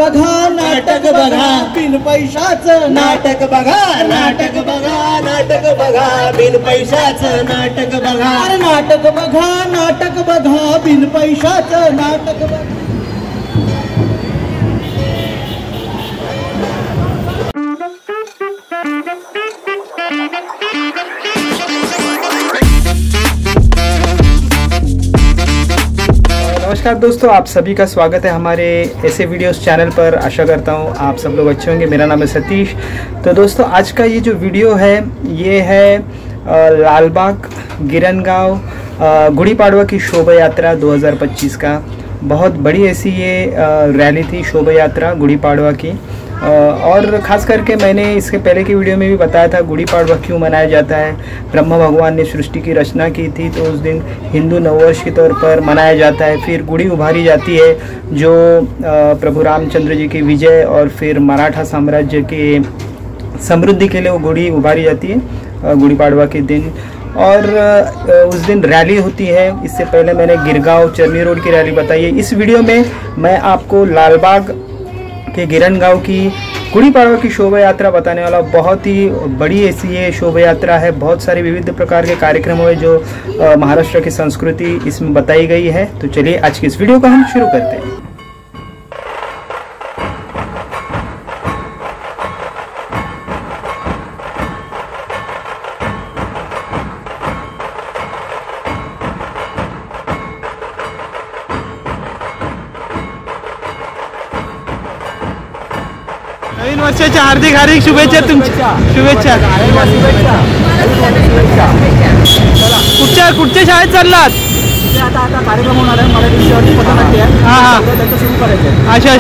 बघा नाटक बघा बिन पैशाचं नाटक बघा नाटक बघा नाटक बघा बिन पैशाचं नाटक बघा अरे नाटक बघा बिन पैशाचं नाटक बघा। नमस्कार दोस्तों, आप सभी का स्वागत है हमारे ऐसे वीडियोस चैनल पर। आशा करता हूँ आप सब लोग अच्छे होंगे। मेरा नाम है सतीश। तो दोस्तों, आज का ये जो वीडियो है ये है लालबाग गिरनगांव गुड़ी पाड़वा की शोभा यात्रा 2025 का। बहुत बड़ी ऐसी ये रैली थी, शोभा यात्रा गुड़ी पाड़वा की। और ख़ास करके मैंने इसके पहले की वीडियो में भी बताया था गुड़ी पाड़वा क्यों मनाया जाता है। ब्रह्मा भगवान ने सृष्टि की रचना की थी तो उस दिन हिंदू नववर्ष के तौर पर मनाया जाता है। फिर गुड़ी उभारी जाती है जो प्रभु रामचंद्र जी की विजय और फिर मराठा साम्राज्य के समृद्धि के लिए वो गुड़ी उभारी जाती है गुड़ी पाड़वा के दिन। और उस दिन रैली होती है। इससे पहले मैंने गिरगांव चरनी रोड की रैली बताई है। इस वीडियो में मैं आपको लालबाग के गिरनगांव की गुड़ी पाड़वा की शोभा यात्रा बताने वाला। बहुत ही बड़ी ऐसी ये शोभा यात्रा है। बहुत सारे विविध प्रकार के कार्यक्रम हुए जो महाराष्ट्र की संस्कृति इसमें बताई गई है। तो चलिए आज की इस वीडियो को हम शुरू करते हैं। नवीन वर्षाच्या हार्दिक हार्दिक शुभेच्छा तुमच्या। शुभेच्छा। कुठच्या शाळेत चाललात? आता कार्यक्रम होणार आहे मराठी विषयावरती पथनाट्य आहे। हां त्याचं सुरू करायचं। अच्छा।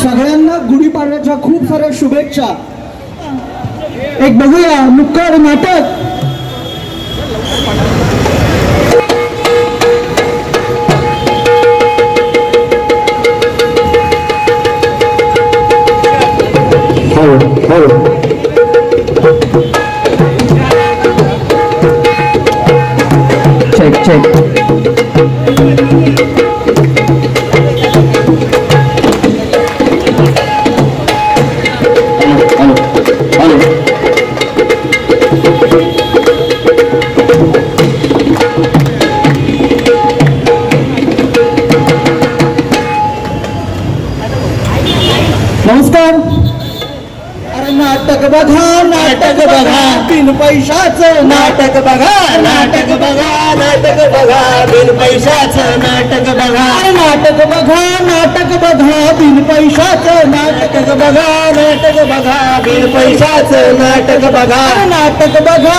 सगळ्यांना गुढीपाडव्याच्या खूप साऱ्या शुभेच्छा। एक बघूया नुक्कड नाटक। चेक नमस्कार। अरे नाटक बघा बिन पैशाचं नाटक बघा नाटक बघा नाटक बघा बिन पैशाचं नाटक बघा अरे नाटक बघा बिन पैशाचं नाटक बघा नाटक बघा बिन पैशाचं नाटक बघा नाटक बघा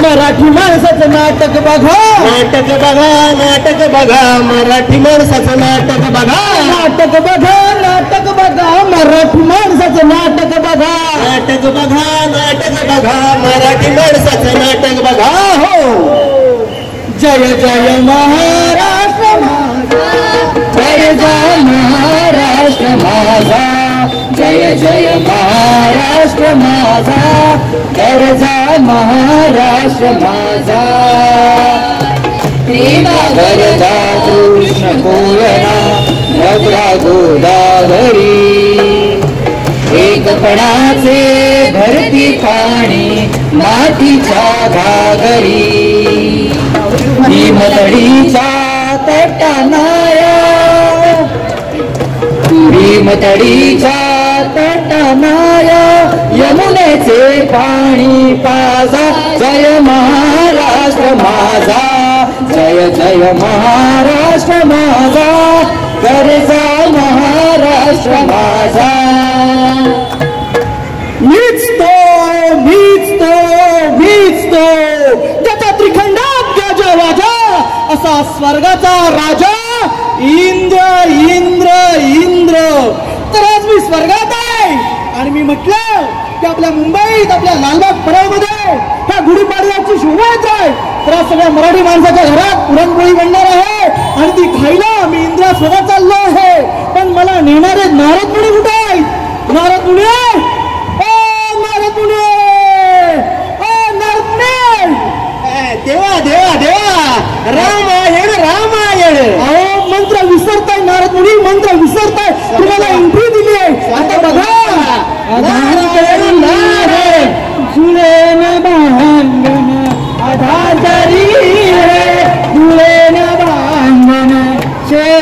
मराठी माणसाचं नाटक बघा नाटक बघा मराठी माणसाचं नाटक बघा नाटक बघा मराठी माणसाचं नाटक बघा नाटक बघा मराठी माणसाचं नाटक बघा। हो जय जय महाराष्ट्र माझा, जय जय महाराष्ट्र माझा, जय जय महाराष्ट्र माझा, जय जय महाराष्ट्र माझा। वरदा कृष्ण कोयना भद्रा गोदावरी, एकपणाचे भरती पाणी मातीच्या घागरी। भीमतडीच्या तटानाया, भीमतडीच्या तटानाया यमुनेचे पाणी पाजा। जय महाराष्ट्र माझा, जय जय महाराष्ट्र माझा, गरजा महाराष्ट्र माझा। मीच तो त्याचा त्रिखंडात गजवाजा असा स्वर्गाचा राजा इंद्र। तर आज मी स्वर्गात आहे आणि मी म्हटलं की आपल्या मुंबईत आपल्या लालबाग परळमध्ये ह्या गुढीपाडव्याची शोभा आहे। तर सगळ्या मराठी माणसाच्या घरात पुरणपोळी बनणार आहे आणि ती खायला मी इंद्रासोबत चाललो आहे। पण मला नेणारे नारद मुनी कुठे आहेत? नारद मुनी देवा देवा देवा रामायण रामायण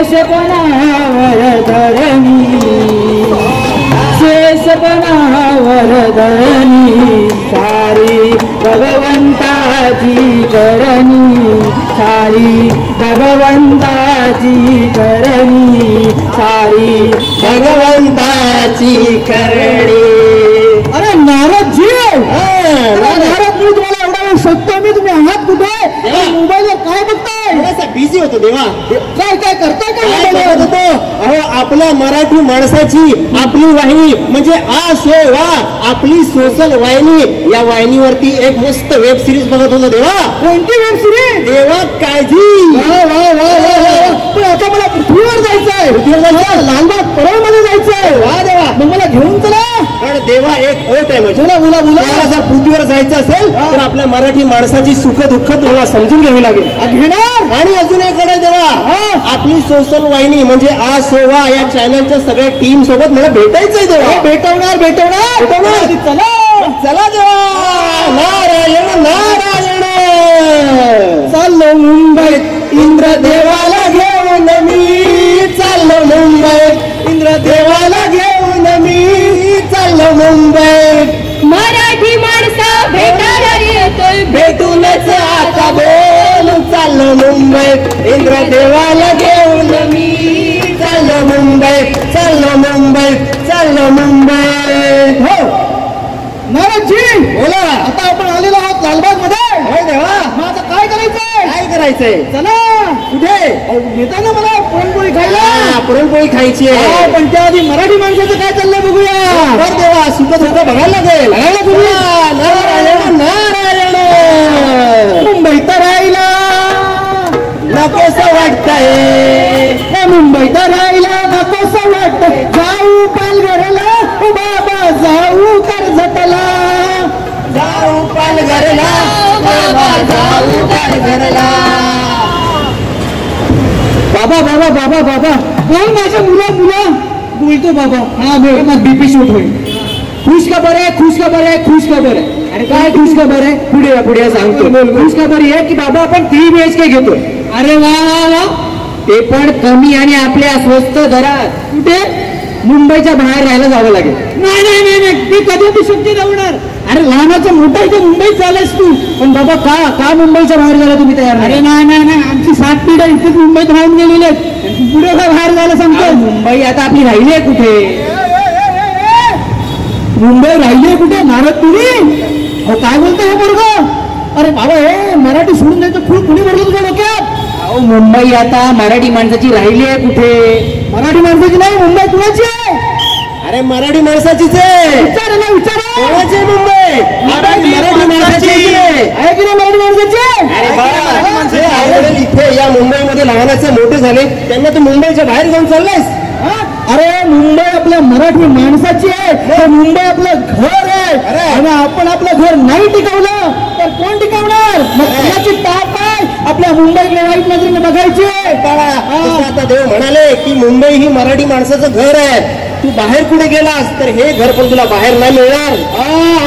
शेष बनावर धरणी, शेष बनावर धरणी, सारी भगवंताची करणी, सारी भगवंताची करणी, सारी भगवंताची करणी. अरे नारदजी, नारद मी तुम्हाला एवढा वेळ शोधतो मी, तुम्ही आहात कुठे? मोबाईलवर काय बघताय? थोडासा बिझी होतो देवा. काय काय करताय? काय काय बघत होतो? अहो आपल्या मराठी माणसाची आपली वाहिनी म्हणजे आ सो वा, आपली सोशल वाहिनी. या वाहिनीवरती एक मस्त वेब सिरीज बघत होतो देवा. कोणती वेब सिरीज? देवा काळजी. वा वा वा वा. पण आता मला पृथ्वीवर जायचंय, लालबाग परळ मध्ये जायचंय. वा देवा, मग मला घेऊन चला. पण देवा एक अट आहे म्हणजे बोला बोला बोला. जर पृथ्वीवर जायचं असेल तर आपल्या मराठी माणसाची सुख दुःख तुम्हाला समजून घ्यावी लागेल. घेणार. आणि अजून एक कडे देवा, आपली सोशल वाहिनी म्हणजे आ सोवा या चॅनलच्या सगळ्या टीम सोबत मला भेटायचंय देवा. भेटवणार भेटवणार भेटवणार. चला चला देवा. नारायण नारायण. चाललो मुंबईत इंद्रदेवाला घेऊन मी चाललो मुंबईत. इंद्रदेवाला घेऊन मी चाललो मुंबईत. मराठी माणसं भेटायला येतोय, भेटूनच आता बोलून चाललो मुंबईत. इंद्रदेवाला घेऊन मी चाललो मुंबईत, चाललो मुंबईत, चाललो मुंबईत. हो नारदजी, बोला. आता आपण आलेलो आहोत लालबाग मध्ये. होय देवा. मग आता काय करायचंय? काय करायचंय? चला. कुठे? येताना मला पुरणपोळी खायला. पुरणपोळी खायची आहे. पण त्याआधी मराठी माणसाचं काय चाललंय बघूया. बर देवा, सुख दुःख बघायला लागेल. बघायला बघूया. नारायण नारायण. मुंबईत राहिला नकोसं वाटतंय, मुंबईत राहिला नकोसं वाटतंय. जाऊ पालघरला बाबा, जाऊ कर्जतला. जाऊ पालघरला बाबा, जाऊ पालघरला. बाबा बाबा बाबा बाबा बोल माझ्या मुला बोलतो बाबा. हा बोल. मग बीपी शूट होईल. खुश खबर आहे, खुश खबर आहे, खुश खबर आहे. अरे काय खुश खबर आहे? पुढे पुढे सांगतो. खुश खबर आहे की बाबा आपण 3 BHK घेतोय. अरे वा वा वा. ते पण कमी आणि आपल्या स्वस्त दरात. कुठे? मुंबईच्या बाहेर राहायला जावं लागेल. नाही नाही नाही नाही, ती कधी ती शक्य जाणार. अरे लहानाचं मोठा इथे मुंबईत झालायस तू. पण बाबा का मुंबईच्या बाहेर जायला तुम्ही तयार नाही? अरे नाही नाही नाही, आमची 7 पिढ्या इथेच मुंबईत राहून गेलेले आहेत. पुढे काय बाहेर जायला सांगतो? मुंबई आता आपली राहिली आहे कुठे? मुंबई राहिली आहे कुठे? नारद तुम्ही काय बोलतोय हे वर्ग? अरे बाबा हे मराठी सोडून द्यायचं फुल कुणी भरलं तुझ्या डोक्यात? अहो मुंबई आता मराठी माणसाची राहिली आहे कुठे? मराठी माणसाची नाही, मुंबई कुणाची आहे? अरे मराठी माणसाचीच आहे. विचारा ना विचारा. कोणाची आहे मुंबई? मराठी माणसाची आहे की नाही मराठी माणसाची? जे आईवडील इथे या मुंबईमध्ये लहानाचे मोठे झाले त्यांना तू मुंबईच्या बाहेर घेऊन चाललायस. अरे मुंबई आपल्या मराठी माणसाची आहे. मुंबई आपलं घर आहे. आणि आपण आपलं घर नाही टिकवलं तर कोण टिकवणार? मग त्याची ताप आहे आपल्या मुंबईकडे वाईट नजरेने बघायची. आता देव म्हणाले की मुंबई ही मराठी माणसाचं घर आहे. तू बाहेर कुठे गेलास तर हे घर पण तुला बाहेर नाही मिळणार.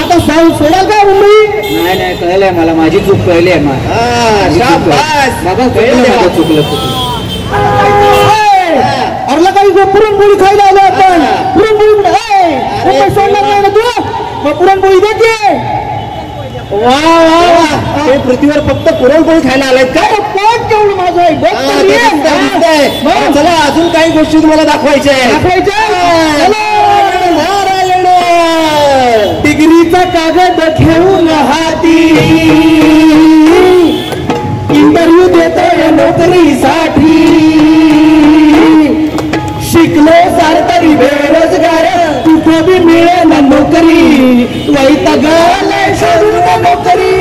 आता सोडाल का मुंबई? नाही नाही, कळलंय मला, माझी चूक कळली आहे. बाबा कळलं, चुकलं. अरला काही पुरणपोळी खायला आलो आपण. पुरणपोळी सोडणार नाही ना तू? मग पुरणपोळी देते. वा वा वा. ते पृथ्वीवर फक्त पुरणपोळी खायला आलायत का? पोट केवढं माझं आहे. चला अजून काही गोष्टी तुम्हाला दाखवायच्या नारायण. डिग्रीचा कागद घेऊन हाती इंटरव्ह्यू देतोय नोकरीसाठी. शिकलो सारतरी बेरोजगार, कुठं बी मिळेल नोकरी. वैतागालय शोधून नोकरी,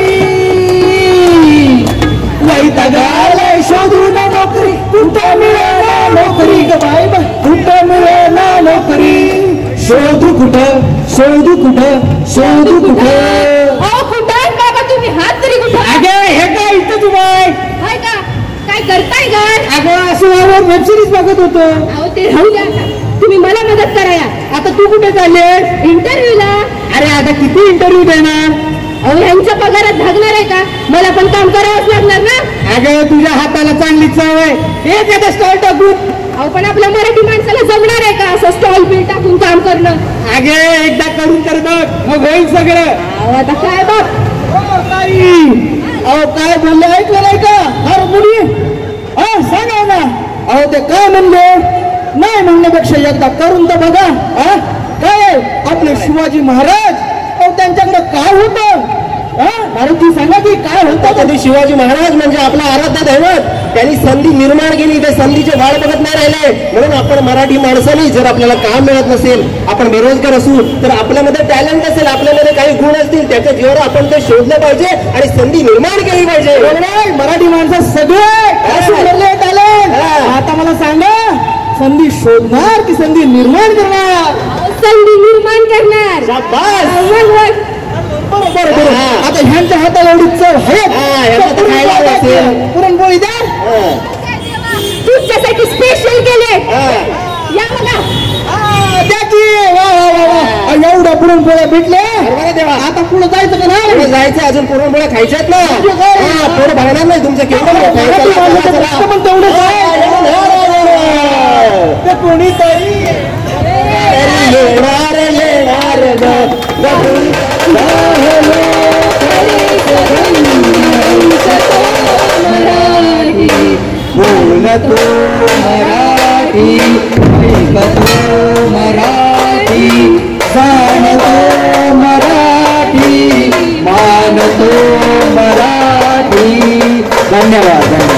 वैतागालय शोधून नोकरी. कुठं मिळेल नोकरी ग बाय, कुठं मिळेल नोकरी. शोधू कुठं, शोधू कुठं, शोधू कुठं. कुठं बाबा तुम्ही? हात तरी कुठं? अगं हे काय इथं तुम्ही काय का? काय करताय काय? अगं असं वेब सिरीज बघत होतो. अहो ते राहू द्या. तुम्ही मला मदत कराया. आता तू कुठे चालले? इंटरव्ह्यूला. अरे आता किती इंटरव्ह्यू देणार? अहो यांच्या पगारात भागणार आहे का? मला पण काम करावंच लागणार ना. अगं तुझ्या हाताला चांगली चव आहे. एक आता स्टॉल टाकू. अहो पण आपल्या मराठी माणसाला जमणार आहे का असं स्टॉल बिल टाकून काम करणं? अगे एकदा करून तर बघ, मग होईल सगळं. अहो आता काय बाप, अहो काय बोलले ऐकलं नाही का? अरे मुली सांगा ना. अहो ते काय म्हणले? नाही म्हणण्यापेक्षा एकदा करून तर बघा. काय आपले शिवाजी महाराज, अहो त्यांच्याकडे काय होतं? मारुती सांगा की काय होतं? कधी शिवाजी महाराज म्हणजे आपला आराध्य दैवत, त्यांनी संधी निर्माण केली, ते संधीचे वाट बघत नाही राहिले. म्हणून आपण मराठी माणसांनी जर आपल्याला काम मिळत नसेल, आपण बेरोजगार असू, तर आपल्यामध्ये टॅलेंट असेल, आपल्यामध्ये काही गुण असतील, त्याच्या जीवावर आपण ते शोधलं पाहिजे आणि संधी निर्माण केली पाहिजे. मराठी माणसं सगळे टॅलेंट. आता मला सांगा, संधी शोधणार की संधी निर्माण करणार? संधी निर्माण करणार. बरोबर. आता ह्यांच्या हाताला एवढी चव आहे, पुरणपोळी द्या. तुमच्यासाठी स्पेशल केले, या बघा. द्या की. एवढ्या पुरणपोळ्या भेटले, देवा. आता पुढे जायचं का नाही? जायचं, अजून पुरणपोळ्या खायच्यात ना. पोट भरणार नाही तुमचं. पण तेवढं ते कोणीतरी येणार बोलतो मराठी, ऐकतो मराठी, जाणतो मराठी, मानतो मराठी. धन्यवाद.